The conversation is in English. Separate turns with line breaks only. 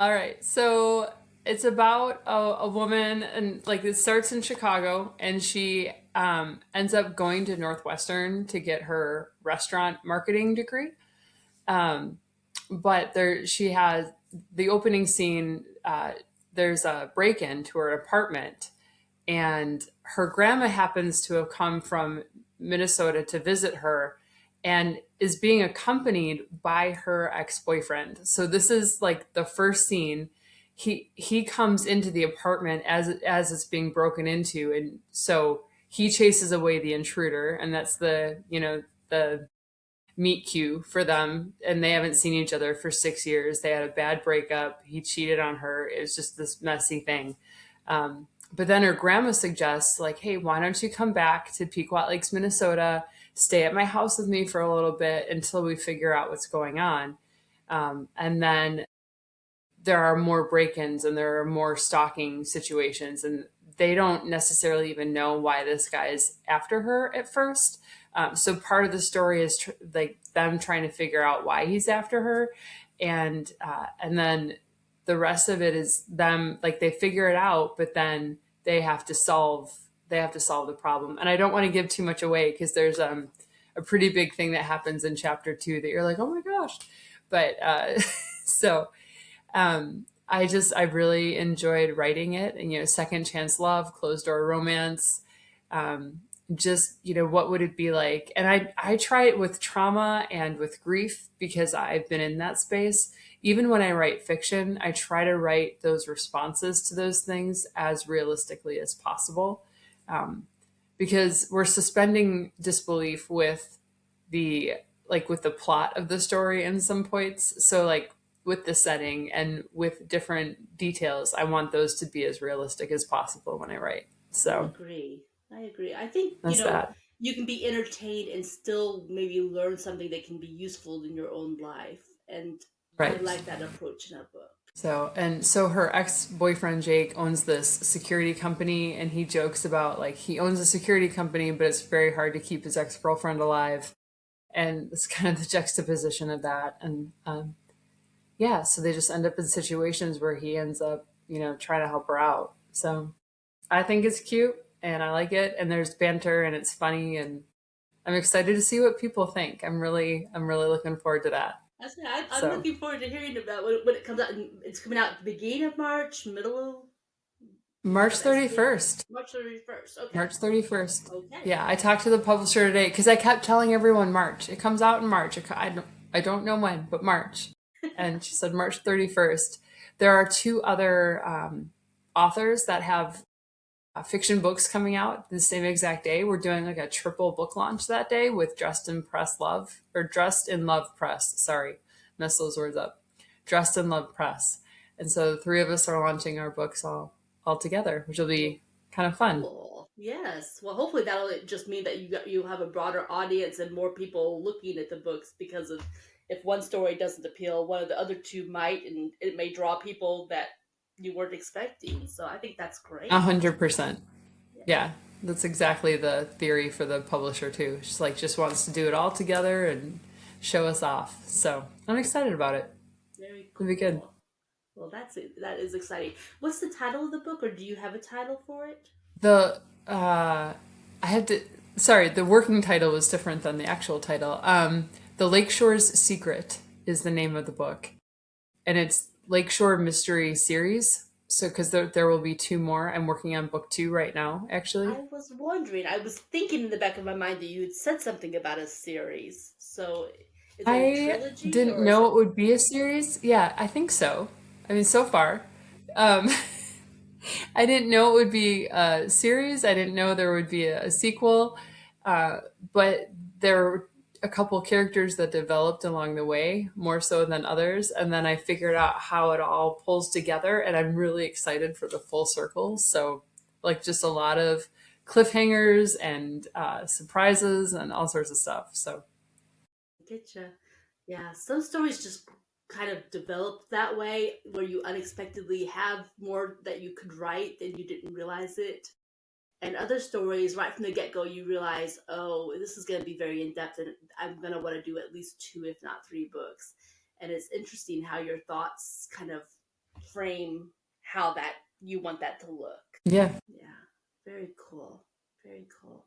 All right. So it's about a woman, and like it starts in Chicago, and she ends up going to Northwestern to get her restaurant marketing degree. Um, but there, she has the opening scene. There's a break in to her apartment, and her grandma happens to have come from Minnesota to visit her and is being accompanied by her ex-boyfriend. So this is like the first scene. He comes into the apartment as it's being broken into, and so he chases away the intruder, and that's the meet cute for them. And they haven't seen each other for 6 years. They had a bad breakup. He cheated on her. It was just this messy thing. But then her grandma suggests, like, hey, why don't you come back to Pequot Lakes, Minnesota, stay at my house with me for a little bit until we figure out what's going on. And then there are more break-ins and there are more stalking situations, and they don't necessarily even know why this guy is after her at first. So part of the story is like them trying to figure out why he's after her, and then the rest of it is them, like, they figure it out, but then they have to solve the problem. And I don't want to give too much away because there's a pretty big thing that happens in chapter 2 that you're like, oh my gosh. But so I really enjoyed writing it, and second chance love, closed door romance. Just what would it be like? And I try it with trauma and with grief because I've been in that space. Even when I write fiction, I try to write those responses to those things as realistically as possible, because we're suspending disbelief with the with the plot of the story in some points. So like with the setting and with different details, I want those to be as realistic as possible when I write.
I
So
agree. I agree. I think,
that's that.
you can be entertained and still maybe learn something that can be useful in your own life. And I
Right.
like that approach in a book.
So her ex-boyfriend Jake owns this security company, and he jokes about like he owns a security company, but it's very hard to keep his ex-girlfriend alive. And it's kind of the juxtaposition of that. And yeah, so they just end up in situations where he ends up, trying to help her out. So I think it's cute and I like it, and there's banter and it's funny, and I'm excited to see what people think. I'm really looking forward to that.
I'm
So
looking forward to hearing about when it comes out. It's coming out at the beginning of March, middle of. Do you
March
have an estimate?
31st.
March 31st. Okay.
March 31st.
Okay.
Yeah, I talked to the publisher today because I kept telling everyone March. It comes out in March. I don't know when, but March. And she said March 31st. There are two other authors that have fiction books coming out the same exact day. We're doing like a triple book launch that day with Dressed in Love Press. Sorry, mess those words up. Dressed in Love Press. And so the three of us are launching our books all together, which will be kind of fun.
Cool. Yes. Well, hopefully that'll just mean that you have a broader audience and more people looking at the books because of if one story doesn't appeal, one of the other two might, and it may draw people that you weren't expecting. So I think that's great.
100%.
Yeah.
Yeah, that's exactly the theory for the publisher too. She's like just wants to do it all together and show us off. So I'm excited about it.
Very
It'll be good.
cool. Well, that's it. That is exciting. What's the title of the book, or do you have a title for it?
The I had to. Sorry, the working title was different than the actual title. The Lakeshore's Secret is the name of the book, and it's Lakeshore Mystery Series. So, because there will be two more. I'm working on book two right now, actually.
I was wondering. I was thinking in the back of my mind that you had said something about a series. So, is it a
I
trilogy
didn't
or is
know
it?
it would be a series. Yeah, I think so. I mean, so far. Um, I didn't know it would be a series. I didn't know there would be a sequel. Uh, but there were a couple characters that developed along the way, more so than others. And then I figured out how it all pulls together, and I'm really excited for the full circle. So, like, just a lot of cliffhangers and surprises and all sorts of stuff. So,
Getcha. Yeah, some stories just kind of develop that way, where you unexpectedly have more that you could write and you didn't realize it. And other stories, right from the get go, you realize, oh, this is going to be very in depth, and I'm going to want to do at least two, if not three books. And it's interesting how your thoughts kind of frame how that you want that to look.
Yeah.
Yeah, very cool. Very cool.